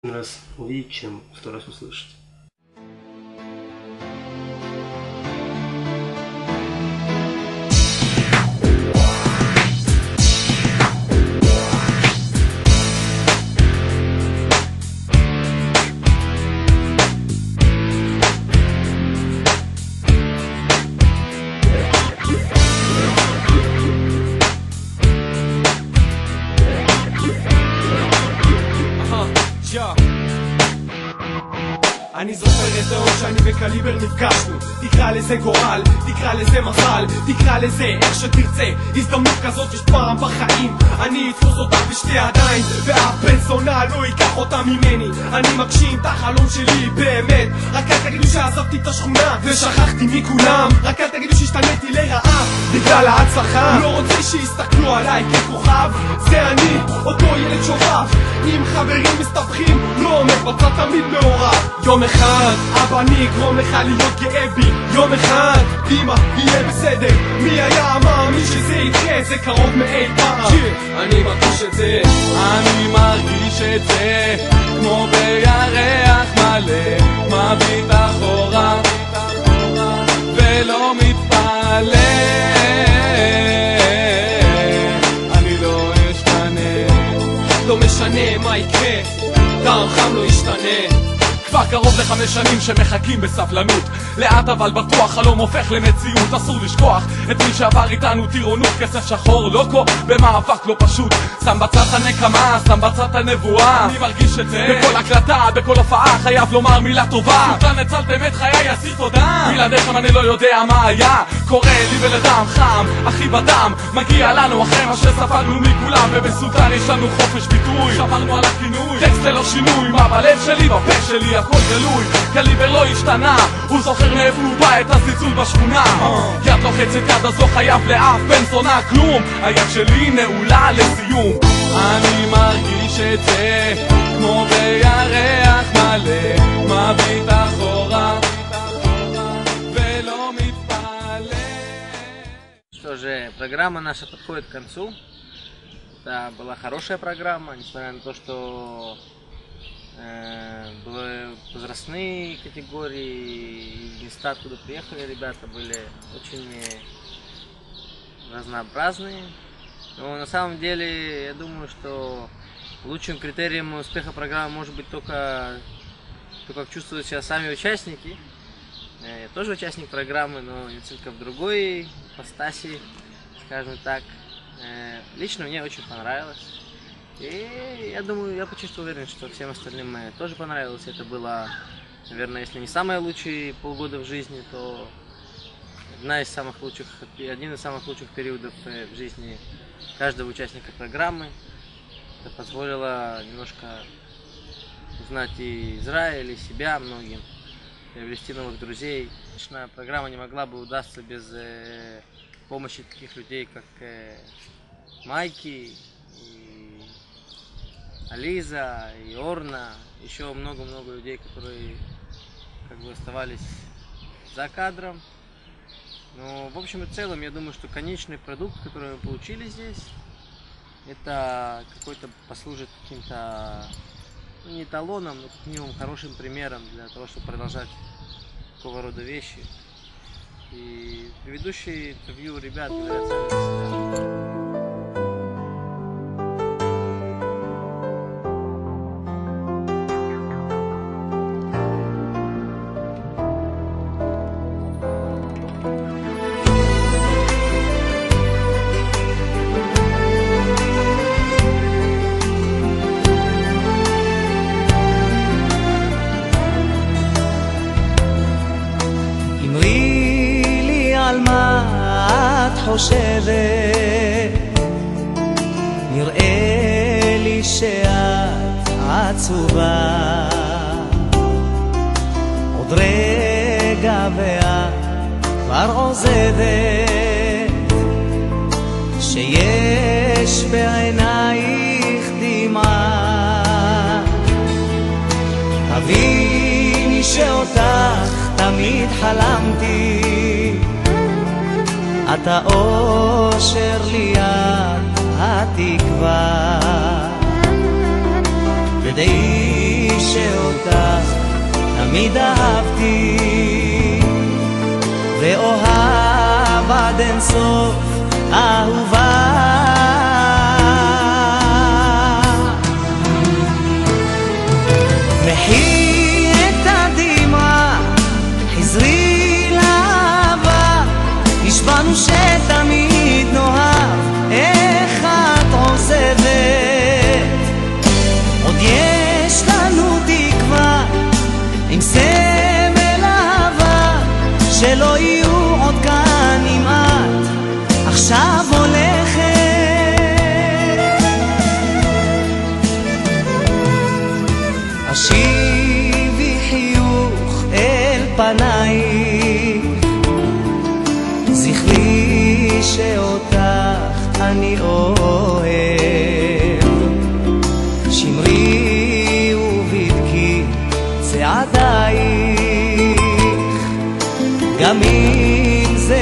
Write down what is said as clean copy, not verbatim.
раз увидеть, чем 100 раз услышать. אני זוכר את העוד שאני וקליבר נפגשנו. תקרא לזה גורל, תקרא לזה מזל, תקרא לזה איך שתרצה. הזדמנות כזאת יש פעם בחיים, אני אתפוס אותך בשתי ידיים, ואף בן זונה לא ייקח אותה ממני. אני מגשים את החלום שלי באמת. רק אל תגידו שעזבתי את השכונה ושכחתי מכולם, רק אל תגידו שהשתניתי לרעה בגלל ההצלחה. לא רוצה שיסתכלו עליי ככוכב, זה אני, אותו ילד שובב עם חברים מסתבכים, לא עומד בצד תמיד מעורב. יום אחד אבא אני אגרום לך להיות גאה בי, יום אחד אמא יהיה בסדר. מי היה מאמין שזה יקרה, זה קרוב מאי פעם. אני מרגיש את זה, אני מרגיש את זה, כמו בירח מלא, מביט אחורה ולא מתפלא. אני לא אשתנה, לא משנה מה יקרה, טעם חם לא ישתנה. כבר קרוב ל5 שנים שמחכים בסבלנות, לאט אבל בטוח חלום הופך למציאות. אסור לשכוח את מי שעבר איתנו טירונות, כסף שחור לוקו במאבק לא פשוט. שם בצד הנקמה, שם בצד הנבואה, אני מרגיש את זה בכל הקלטה, בכל הופעה חייב לומר מילה טובה. סולטן הצלתם את חיי, אסיר תודה. בלעדיכם אני לא יודע מה היה קורה לי ולדם חם, אחי בדם מגיע לנו אחרי מה שספגנו מכולם. ובסולטן יש לנו חופש ביטוי, שמרנו על הכינוי, טקסט ללא שינוי, מה בלב שלי בפה שלי הכל גלוי. קליבר לא השתנה, הוא זוכר מאיפה הוא בא, את הזלזול בשכונה. יד לוחצת יד אז לא חייב לאף בן זונה כלום, היד שלי נעולה לסיום. אני מרגיש את זה, כמו בירח מלא, מביט אחורה ולא מתפלא. Что же, программа наша подходит к концу. Это была хорошая программа, несмотря на то, что были возрастные категории, места, откуда приехали ребята, были очень разнообразные. Но на самом деле, я думаю, что лучшим критерием успеха программы может быть только как чувствуют себя сами участники. Я тоже участник программы, но несколько в другой ипостаси, скажем так. Лично мне очень понравилось. И я думаю, я почти уверен, что всем остальным тоже понравилось. Это было, наверное, если не самые лучшие полгода в жизни, то один из самых лучших периодов в жизни каждого участника программы. Это позволило немножко узнать и Израиль, и себя многим, приобрести новых друзей. Конечно, программа не могла бы удастся без помощи таких людей, как Майки, и Ализа, и Орна, еще много-много людей, которые как бы оставались за кадром. Но в общем и целом, я думаю, что конечный продукт, который мы получили здесь, это какой-то послужит каким-то, ну, не эталоном, но как минимум хорошим примером для того, чтобы продолжать такого рода вещи. И предыдущие интервью ребят говорят сами за себя. חושבת, נראה לי שאת עצובה, עוד רגע ואת כבר עוזבת, שיש בעינייך דמעה. תביני שאותך תמיד חלמתי, את האושר ליד התקווה, ודעי שאותך תמיד אהבתי ואוהב עד אין סוף אהובה. מחי את הדמעה, חזרי לאהבה, נשבענו שתמיד נאהב, איך את עוזבת? עוד יש לנו תקווה עם סמל אהבה, שלא יהיו עוד כאן אם את עכשיו הולכת. השיבי חיוך אל פנייך, זכרי שאותך אני אוהב, שמרי ובדקי צעדייך, גם אם זה